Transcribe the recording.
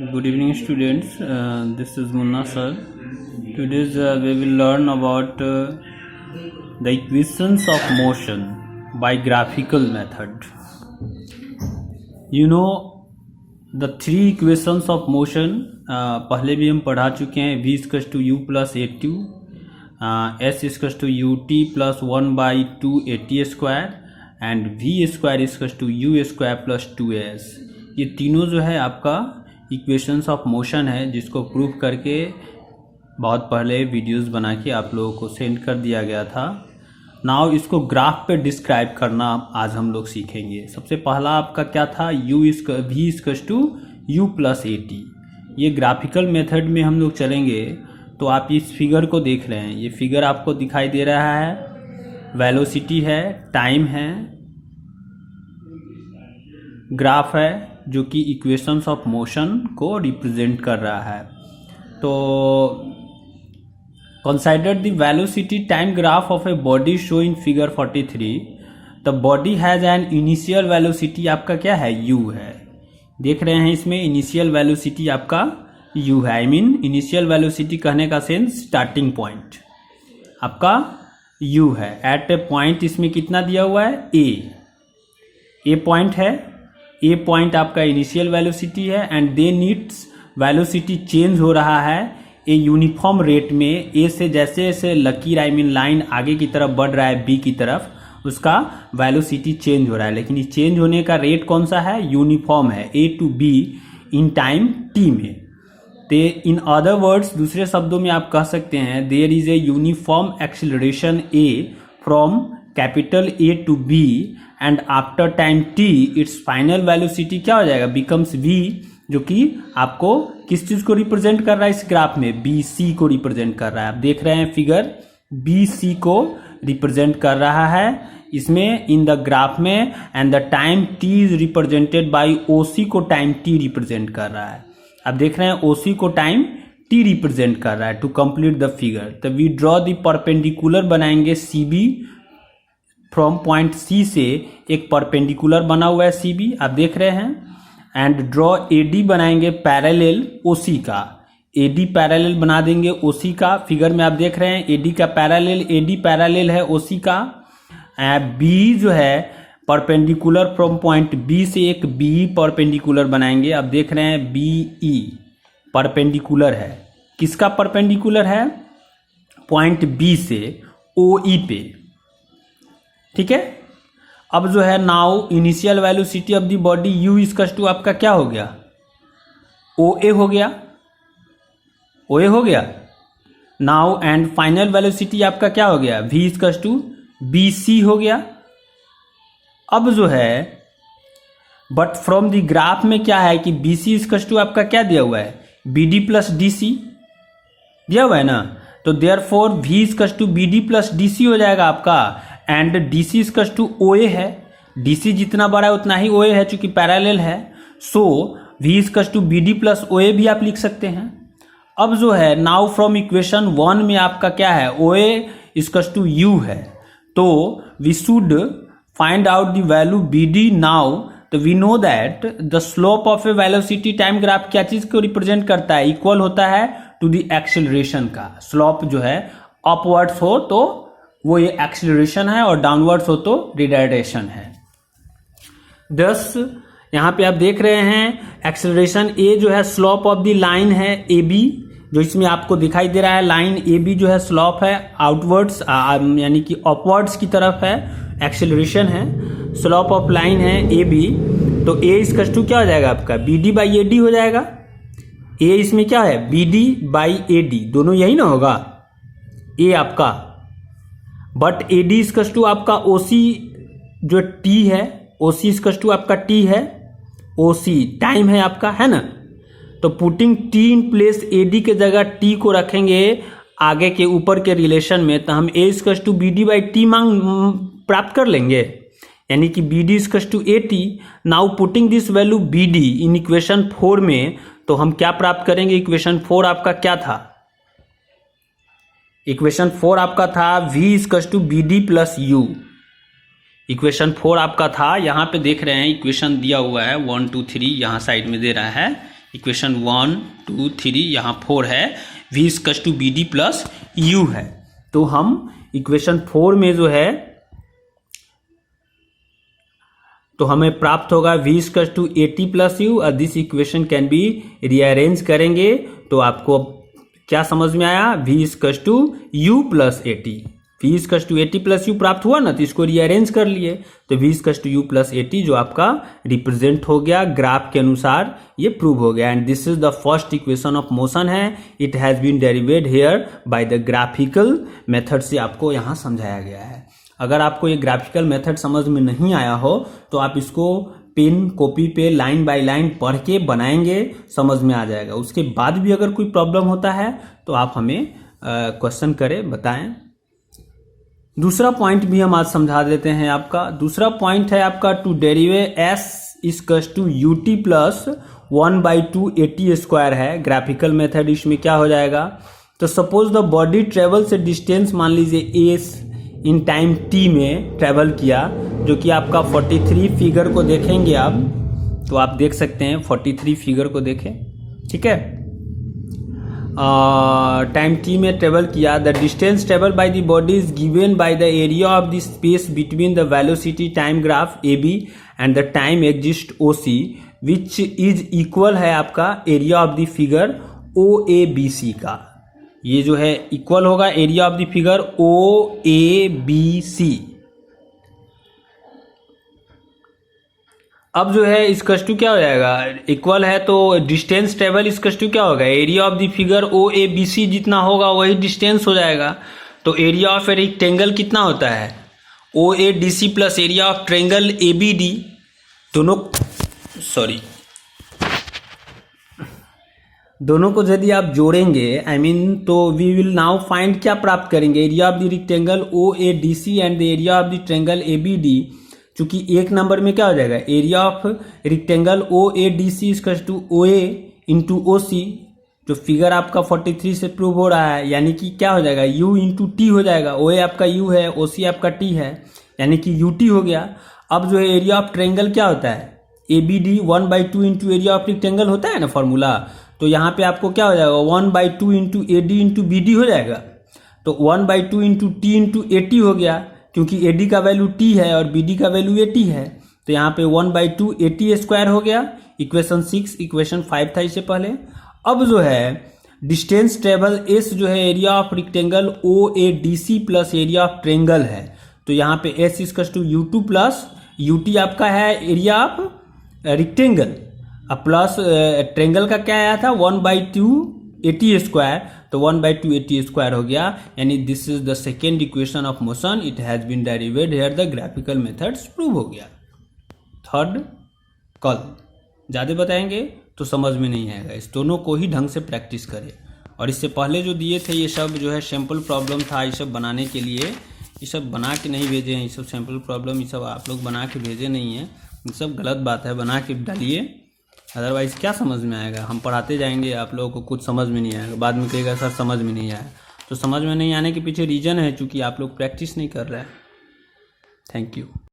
Good evening, students. This is Munna sir. Today we will learn about the equations of motion by graphical method. You know the three equations of motion. पहले भी हम पढ़ा चुके हैं. V equals to U plus A2, S equals to UT plus 1/2 AT square and V square equals to U square plus 2AS. ये तीनों जो है आपका इक्वेशंस ऑफ मोशन है, जिसको प्रूव करके बहुत पहले वीडियोस बना के आप लोगों को सेंड कर दिया गया था. नाउ इसको ग्राफ पे डिस्क्राइब करना आज हम लोग सीखेंगे. सबसे पहला आपका क्या था, V equals to U plus AT. ये ग्राफिकल मेथड में हम लोग चलेंगे. तो आप इस फिगर को देख रहे हैं, ये फिगर आपको दिखाई दे रहा है. वेलोसिटी है, टाइम है, ग्राफ है जो कि इक्वेशंस ऑफ मोशन को रिप्रेजेंट कर रहा है. तो consider the velocity time graph of a body show in figure 43. The body has an initial velocity आपका क्या है, u है. देख रहे हैं इसमें इनिशियल वेलोसिटी आपका u है. आई मीन इनिशियल वेलोसिटी कहने का सेंस स्टार्टिंग पॉइंट आपका u है. एट ए पॉइंट इसमें कितना दिया हुआ है, a पॉइंट है. ए पॉइंट आपका इनिशियल वेलोसिटी है and then it's velocity change हो रहा है ए यूनिफॉर्म रेट में. ए से जैसे जैसे लकीर आई मीन लाइन आगे की तरफ बढ़ रहा है बी की तरफ, उसका वेलोसिटी चेंज हो रहा है. लेकिन ये चेंज होने का रेट कौन सा है, यूनिफॉर्म है, A to B in time T में. तो इन अदर वर्ड्स, दूसरे शब्दों में आप कह सकते हैं there is a uniform acceleration a from capital A to B and after time T it's final velocity क्या हो जाएगा, बिकम्स v, जो कि आपको किस चीज को रिप्रेजेंट कर रहा है इस ग्राफ में, BC को रिप्रेजेंट कर रहा है. आप देख रहे हैं फिगर BC को रिप्रेजेंट कर रहा है इसमें इन द ग्राफ में. And the time t is represented by OC को टाइम t रिप्रेजेंट कर रहा है. आप देख रहे हैं OC को टाइम t रिप्रेजेंट कर रहा है. टू कंप्लीट द फिगर तो वी ड्रॉ द परपेंडिकुलर बनाएंगे CB. फ्रॉम पॉइंट C से एक परपेंडिकुलर बना हुआ है CB, आप देख रहे हैं. एंड ड्रॉ AD बनाएंगे पैरेलल OC का. AD पैरेलल बना देंगे OC का. फिगर में आप देख रहे हैं AD पैरेलल है OC का. B जो है परपेंडिकुलर फ्रॉम पॉइंट B से एक BE परपेंडिकुलर बनाएंगे. आप देख रहे हैं BE परपेंडिकुलर है. किसका परपेंडिकुलर है, पॉइंट B से OE पे. ठीक है. अब जो है now initial velocity of the body u equals to आपका क्या हो गया, OA हो गया. नाउ एंड फाइनल वेलोसिटी आपका क्या हो गया, v इक्वल्स टू BC हो गया. अब जो है बट फ्रॉम द ग्राफ में क्या है कि BC इक्वल्स टू आपका क्या दिया हुआ है, BD प्लस DC दिया हुआ है ना. तो therefore v equals to BD plus DC हो जाएगा आपका. And DC equals to OA है. DC जितना बड़ा है उतना ही OA है चूंकि पैरेलल है. So v equals to BD plus OA भी आप लिख सकते हैं. अब जो है नाउ फ्रॉम इक्वेशन 1 में आपका क्या है, OA इक्वल्स टू U है. तो we should find out the value BD now. तो we know that the slope of a velocity time graph क्या चीज को रिप्रेजेंट करता है, इक्वल होता है टू द एक्सेलरेशन का. स्लोप जो है अपवर्ड्स हो तो वो ये एक्सेलरेशन है और डाउनवर्ड्स हो तो रिटार्डेशन है. दस यहाँ पे आप देख रहे हैं एक्सेलरेशन A जो है स्लोप ऑफ द लाइन है AB, जो इसमें आपको दिखाई दे रहा है. लाइन AB जो है स्लोप है आउटवर्ड्स यानी कि अपवर्ड्स की तरफ है, एक्सेलरेशन है. स्लोप ऑफ लाइन है AB. तो A इक्वल्स टू क्या हो जाएगा आपका, BD बाई AD हो जाएगा. A इसमें क्या है, BD बाई AD, दोनों यही ना होगा A आपका. बट AD इक्वल्स टू आपका OC जो T है, OC इक्वल्स टू आपका T है, OC टाइम है आपका, है ना. तो putting T in place AD के जगह T को रखेंगे आगे के ऊपर के रिलेशन में, तो हम A equals to BD by T प्राप्त कर लेंगे. यानी कि BD equals to AT. Now putting this value BD in equation 4 में, तो हम क्या प्राप्त करेंगे, इक्वेशन 4 आपका क्या था, इक्वेशन 4 आपका था V equals to BD plus U. Equation 4 आपका था, यहाँ पे देख रहे हैं इक्वेशन दिया हुआ है 1 2 3, यहाँ साइड में दे रहा है इक्वेशन 1 2 3 यहाँ 4 है, v equals to B D plus U है। तो हम इक्वेशन 4 में जो है तो हमें प्राप्त होगा v equals to A T plus U, और this equation can be rearrange करेंगे तो आपको क्या समझ में आया, v equals to U plus A T. v equals to A T plus U प्राप्त हुआ ना, तो इसको रीअरेंज कर लिए तो v equals to U plus A T जो आपका रिप्रेजेंट हो गया ग्राफ के अनुसार, ये प्रूव हो गया। And this is the first equation of motion है, it has been derived here by the graphical method से आपको यहाँ समझाया गया है। अगर आपको ये ग्राफिकल मेथड समझ में नहीं आया हो तो आप इसको पेन कॉपी पे लाइन बाय लाइन पढ़ के बनाएंगे, समझ में आ जाएगा। उसके बाद भी अगर कोई प्रॉब्लम होता है तो आप हमें क्वेश्चन करें, बताएं। दूसरा पॉइंट भी हम आज समझा देते हैं आपका। दूसरा पॉइंट है आपका to derive S equals to U T plus 1/2 A T square है ग्राफिकल मेथड। इसमें क्या हो जाएगा, तो सपोज द बॉडी ट्रेवल से डिस्टेंस मान लीजिए एस इन टाइम टी में ट्रेवल किया, जो कि आपका 43 फिगर को देखेंगे आप, तो आप देख सकते हैं 43 फिगर को देखें, ठीक है। टाइम टी में ट्रेवल किया, the distance travel by the body is given by the area of the space between the velocity time graph A B and the time axis O C, which is equal है आपका area of the figure O A B C का। ये जो है equal होगा area of the figure O A B C. अब जो है इसका टू क्या हो जाएगा, इक्वल है तो डिस्टेंस ट्रेवल इसका टू क्या होगा, area of the figure O A B C जितना होगा वही डिस्टेंस हो जाएगा। तो एरिया ऑफ ए रेक्टेंगल कितना होता है, O A D C plus area of triangle A B D, दोनों को यदि आप जोड़ेंगे तो वी विल नाउ फाइंड, क्या प्राप्त करेंगे, area of the rectangle O A D C and the area of the triangle A B D. चूंकि एक नंबर में क्या हो जाएगा, area of rectangle O A D C equal to O A into O C, जो figure आपका 43 से prove हो रहा है, यानी कि क्या हो जाएगा, u इंटू टी हो जाएगा। ओ ए आपका u है, ओ सी आपका t है, यानी कि यू टी हो गया। अब जो है एरिया ऑफ ट्रेंगल क्या होता है, A B D 1/2 into area of rectangle होता है ना फॉर्मूला, तो यहाँ पे आपको क्या हो जाएगा 1/2 into A D into B D हो जाएगा। तो 1/2 into T into A T हो गया, क्योंकि ए डी का वैल्यू टी है और बी डी का वैल्यू ए टी है, तो यहाँ पे 1/2 ए टी स्क्वायर हो गया। इक्वेशन 6, इक्वेशन 5 था इससे पहले। अब जो है डिस्टेंस ट्रेवल एस जो है area of rectangle O A D C plus area of triangle है, तो यहाँ पे S equal to U two plus U T आपका है area of rectangle, plus triangle का क्या आया था 1/2 ए टी स्क्वायर, तो 1/2 ए टी स्क्वायर हो गया। यानी this is the second equation of motion, it has been derived here the graphical methods prove हो गया। थर्ड कल ज़्यादा बताएंगे तो समझ में नहीं आएगा, इस दोनों को ही ढंग से प्रैक्टिस करें। और इससे पहले जो दिए थे ये सब जो है सैम्पल प्रॉब्लम था, ये सब बनाने के लिए, ये सब बना के नहीं भेजे हैं, ये सब सैम्पल प्रॉब्लम ये सब आप लोग बना के भेजे नहीं हैं, ये सब गलत बात है, बना के डालिए, अदरवाइज़ क्या समझ में आएगा। हम पढ़ाते जाएंगे, आप लोगों को कुछ समझ में नहीं आएगा, बाद में कहेगा सर समझ में नहीं आया। तो समझ में नहीं आने के पीछे रीज़न है चूँकि आप लोग प्रैक्टिस नहीं कर रहे हैं। Thank you.